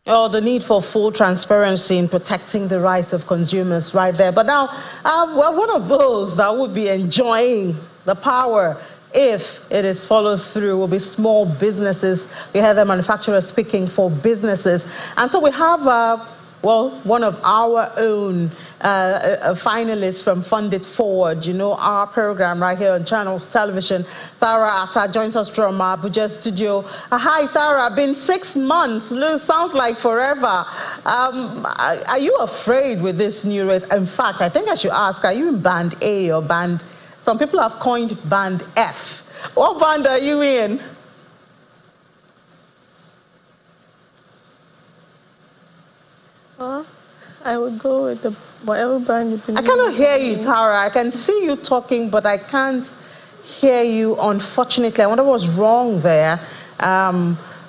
Oh, the need for full transparency in protecting the rights of consumers right there. But now, well, one of those that would be enjoying the power if it is followed through will be small businesses. We have the manufacturers speaking for businesses. And so we have well, one of our own finalists from Fund It Forward, you know, our program right here on Channels Television. Thara Ata joins us from Abuja studio. Hi, Thara. Been 6 months. Sounds like forever. Are you afraid with this new rate? In fact, I think I should ask, are you in band A or band? Some people have coined band F. What band are you in? I would go with whatever band you believe. I cannot hear you, Tara. I can see you talking, but I can't hear you, unfortunately. I wonder what's wrong there.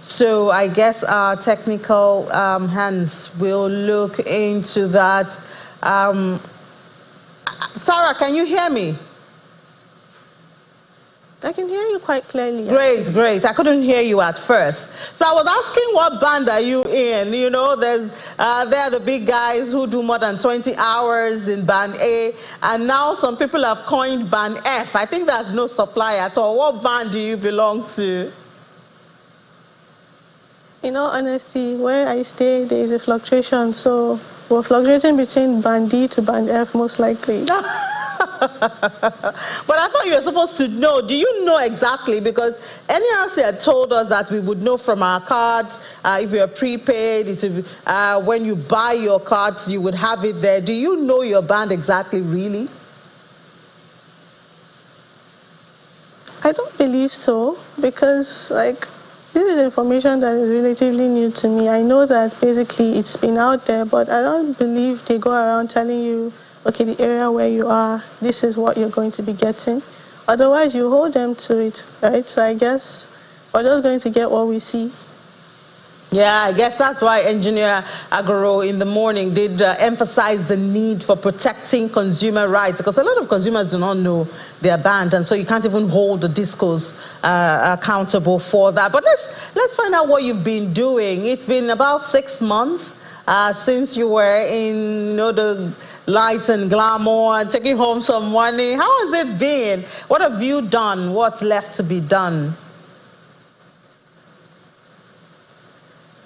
So I guess our technical hands will look into that. Tara, can you hear me? I can hear you quite clearly. Great, great. I couldn't hear you at first. So I was asking, what band are you in? You know, they're the big guys who do more than 20 hours in band A, and now some people have coined band F. I think there's no supply at all. What band do you belong to? In all honesty, where I stay, there is a fluctuation. So we're fluctuating between band D to band F, most likely. But I thought you were supposed to know. Do you know exactly? Because NERC had told us that we would know from our cards if you're prepaid. When you buy your cards, you would have it there. Do you know your band exactly, really? I don't believe so, because this is information that is relatively new to me. I know that basically it's been out there, but I don't believe they go around telling you, okay, the area where you are, this is what you're going to be getting. Otherwise, you hold them to it, right? So I guess we're just going to get what we see. Yeah, I guess that's why Engineer Agoro in the morning did emphasize the need for protecting consumer rights, because a lot of consumers do not know their band, and so you can't even hold the discos accountable for that. But let's find out what you've been doing. It's been about 6 months since you were in, you know, the lights and glamour and taking home some money. How has it been? What have you done? What's left to be done?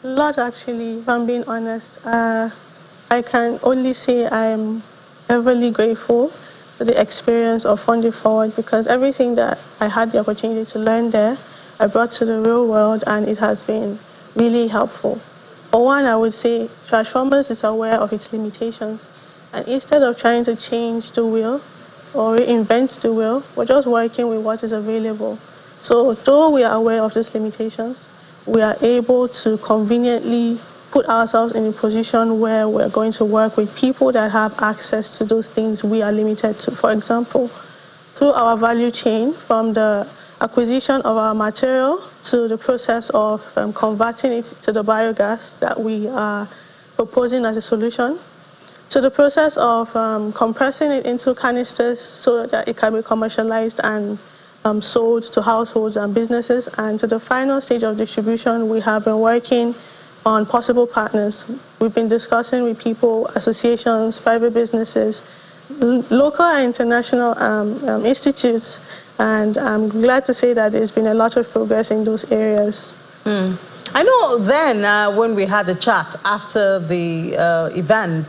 A lot, actually, if I'm being honest. I can only say I'm heavily grateful for the experience of Fund It Forward, because everything that I had the opportunity to learn there, I brought to the real world, and it has been really helpful. For one, I would say Trashformers is aware of its limitations. And instead of trying to change the wheel or reinvent the wheel, we're just working with what is available. So though we are aware of these limitations, we are able to conveniently put ourselves in a position where we're going to work with people that have access to those things we are limited to. For example, through our value chain, from the acquisition of our material to the process of converting it to the biogas that we are proposing as a solution, to the process of compressing it into canisters so that it can be commercialized and sold to households and businesses, and to the final stage of distribution, we have been working on possible partners. We've been discussing with people, associations, private businesses, local and international institutes, and I'm glad to say that there's been a lot of progress in those areas. I know then when we had a chat after the event,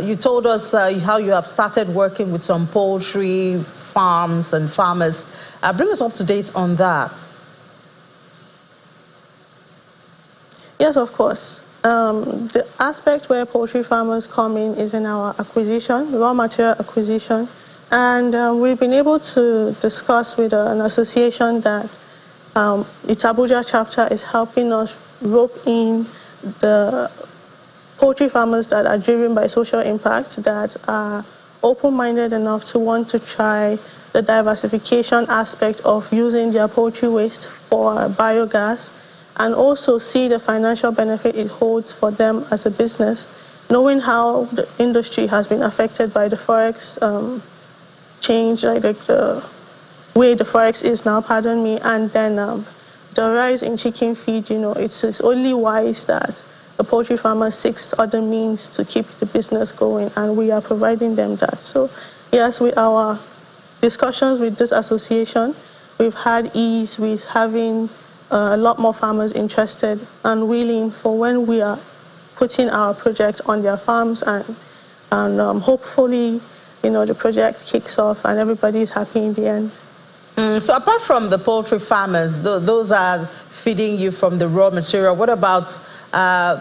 you told us how you have started working with some poultry farms and farmers. Bring us up to date on that. Yes, of course. The aspect where poultry farmers come in is in our acquisition, raw material acquisition. And we've been able to discuss with an association that its Abuja chapter is helping us rope in the poultry farmers that are driven by social impact, that are open-minded enough to want to try the diversification aspect of using their poultry waste for biogas, and also see the financial benefit it holds for them as a business, knowing how the industry has been affected by the forex change, like the way the forex is now, and then the rise in chicken feed. You know, it's only wise that the poultry farmer seeks other means to keep the business going, and we are providing them that. So yes, with our discussions with this association, we've had ease with having a lot more farmers interested and willing for when we are putting our project on their farms, and hopefully, the project kicks off and everybody is happy in the end. So apart from the poultry farmers, those are feeding you from the raw material. What about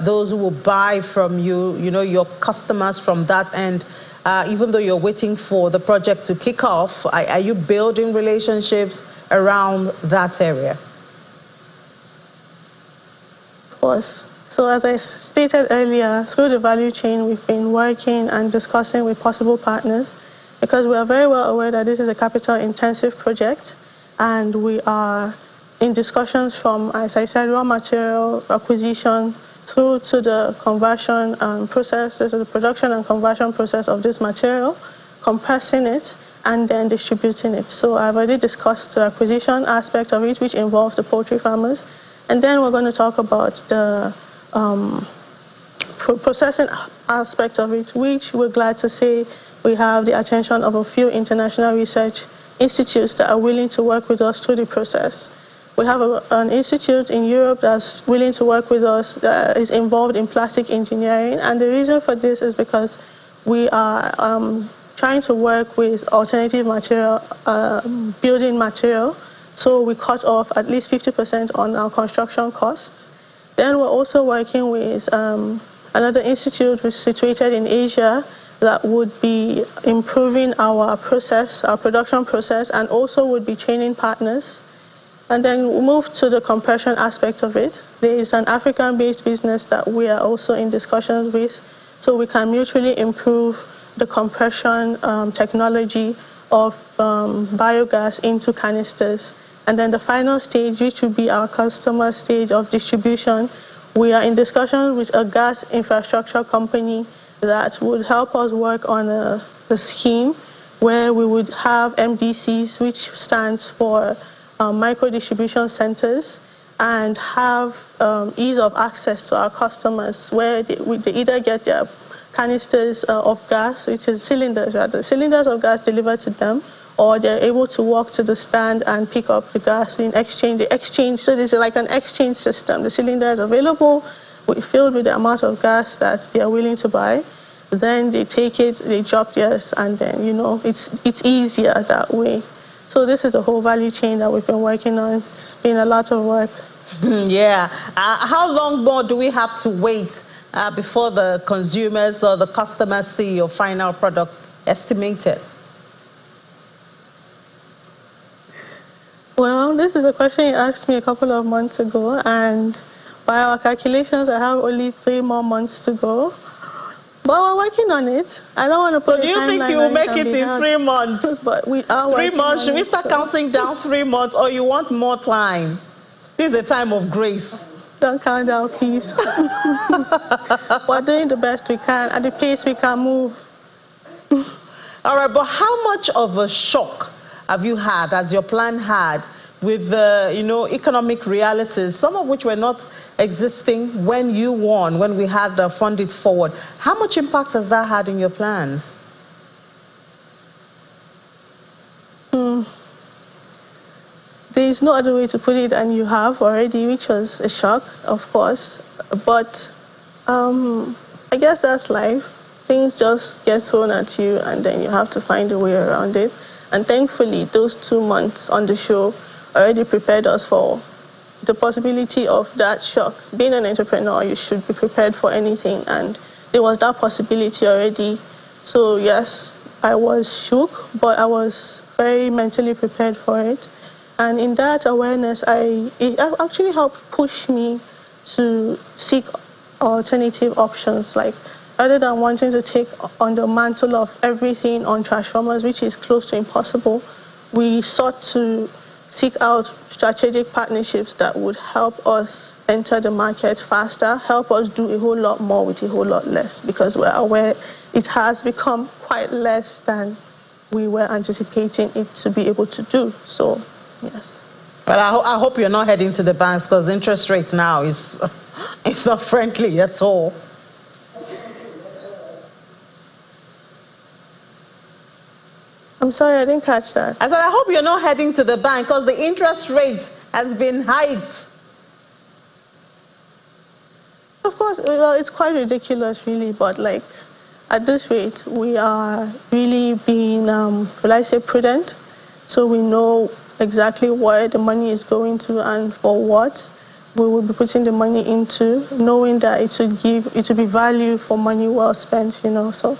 those who will buy from you, your customers from that end? Even though you're waiting for the project to kick off, are you building relationships around that area? Of course. So as I stated earlier, through the value chain, we've been working and discussing with possible partners, because we are very well aware that this is a capital-intensive project, and we are in discussions from, as I said, raw material acquisition through to the conversion process. This is the production and conversion process of this material, compressing it, and then distributing it. So I've already discussed the acquisition aspect of it, which involves the poultry farmers. And then we're going to talk about the processing aspect of it, which we're glad to say we have the attention of a few international research institutes that are willing to work with us through the process. We have an institute in Europe that's willing to work with us, that is involved in plastic engineering. And the reason for this is because we are trying to work with alternative material, building material. So we cut off at least 50% on our construction costs. Then we're also working with another institute which is situated in Asia that would be improving our process, our production process, and also would be training partners. And then we move to the compression aspect of it. There is an African-based business that we are also in discussions with, so we can mutually improve the compression technology of biogas into canisters. And then the final stage, which will be our customer stage of distribution, we are in discussion with a gas infrastructure company that would help us work on a scheme where we would have MDCs, which stands for micro distribution centers, and have ease of access to our customers, where they either get their canisters of gas, which is cylinders rather, cylinders of gas delivered to them, or they're able to walk to the stand and pick up the gas in exchange. The exchange, so this is like an exchange system. The cylinder is available, filled with the amount of gas that they are willing to buy. Then they take it, they drop theirs, and then, it's easier that way. So this is the whole value chain that we've been working on. It's been a lot of work. Yeah. How long more do we have to wait before the consumers or the customers see your final product estimated? Well, this is a question you asked me a couple of months ago, and by our calculations, I have only 3 more months to go. But we're working on it. I don't want to put a timeline. So do you think you will make it in 3 months? But we are working 3 months? on Should we it, start counting down 3 months, or you want more time? This is a time of grace. Don't count down, please. We're doing the best we can at the pace we can move. All right, but how much of a shock have you had, as your plan had, with the economic realities, some of which were not existing when you won, when we had the Fund It Forward? How much impact has that had in your plans? There is no other way to put it, and you have already, which was a shock, of course. But I guess that's life. Things just get thrown at you, and then you have to find a way around it. And thankfully, those 2 months on the show already prepared us for the possibility of that shock. Being an entrepreneur, you should be prepared for anything, and there was that possibility already. So yes, I was shook, but I was very mentally prepared for it. And in that awareness, it actually helped push me to seek alternative options. Like, rather than wanting to take on the mantle of everything on Trashformers, which is close to impossible, we sought to seek out strategic partnerships that would help us enter the market faster, help us do a whole lot more with a whole lot less, because we're aware it has become quite less than we were anticipating it to be able to do. So, yes. Well, I hope you're not heading to the banks, because interest rate now is It's not friendly at all. I'm sorry, I didn't catch that. I said, I hope you're not heading to the bank because the interest rate has been hiked. Of course, well, it's quite ridiculous, really, but like at this rate, we are really being, will I say, prudent. So we know exactly where the money is going to and for what we will be putting the money into, knowing that it will be value for money well spent, you know. So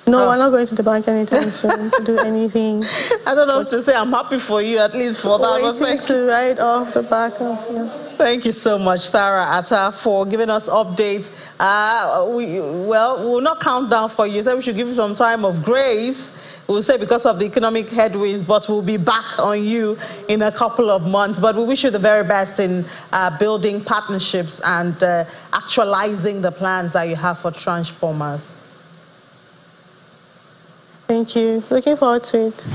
no, we're not going to the bank anytime soon to do anything. I don't know what to say. I'm happy for you, at least for that. Waiting to ride off the back of, yeah. Thank you so much, Sarah Atta, for giving us updates. We'll not count down for you. So we should give you some time of grace. We'll say because of the economic headwinds, but we'll be back on you in a couple of months. But we wish you the very best in building partnerships and actualizing the plans that you have for Trashformers. Thank you. Looking forward to it.